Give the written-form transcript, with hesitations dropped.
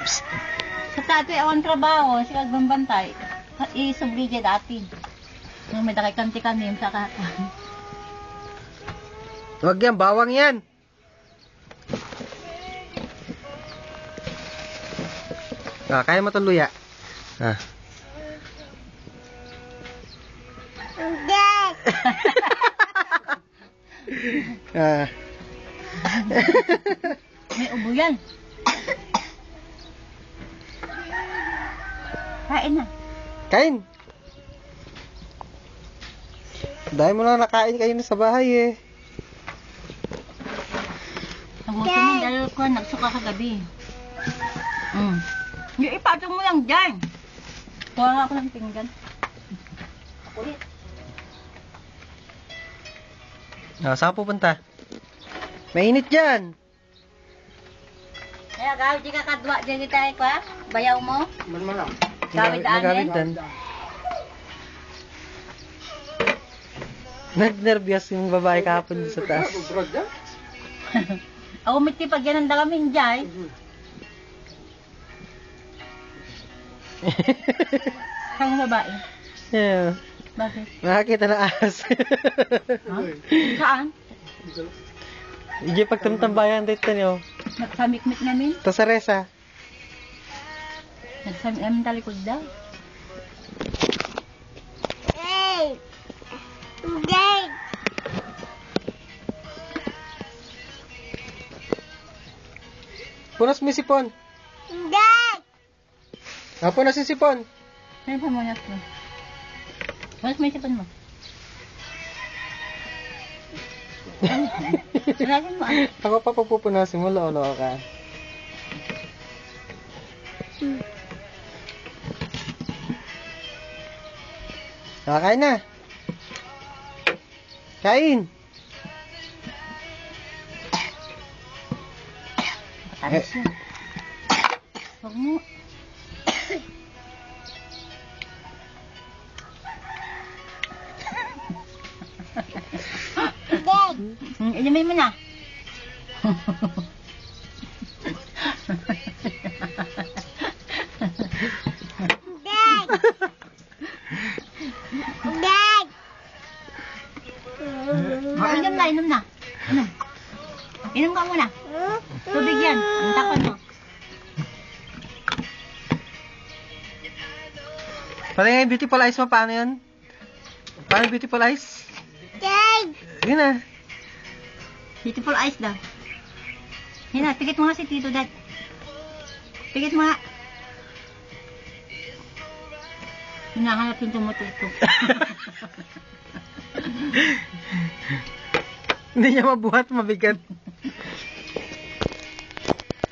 Sa tatay awan trabaho, si kagbambantay. Isubli dyan dati. Nung may dakikanti kami, sa kaka. Huwag yan, bawang yan. Kaya mo ito luya. Hindi. May ubo yan. Kain na. Kain. Dahil mo lang nakain kayo na sa bahay eh. Nagutom yung dalawa ko, nagsuka kagabi. Yung ipatong mo lang dyan. Kuha nga ako ng pinggan. Ulit. Saan pupunta? Mainit dyan. Kaya gawin di ka kadwa dyan tayo pa. Bayaw mo. Malam. Gawin Nagawid daan dan. Nagnervyos yung babae kahapon sa taas. Ako miti pag yan ang dalamin dyan. Saan babae? Yeah. Bakit? Nakakita na ahas. Ha? Saan? Hindi pagtamtambayan dito niyo. Nagsamikmik namin. To sa resa. Nagsamik namin talikod daw. Hey. Hindi. Punas mo yung sipon. Hindi. Punas yung sipon. Ano pa mo nas mo? Mas may sipan mo. Lagyan mo ano? Ako pa pagpupunasin mo, lolo ka. Kain na. Kain. Matamis yun. Huwag mo. Inumin mo na. Inom na, inom na. Inom. Inom ka muna. Tubig yan. Ang takpan mo. Paano yung beautiful eyes mo? Paano yun? Paano beautiful eyes? Yun na. Beautiful eyes daw. Yan na, pikit mo nga si Tito Dad. Pikit mo nga. Hinahanap yung tumututok. Hindi niya mabuhat, mabigat.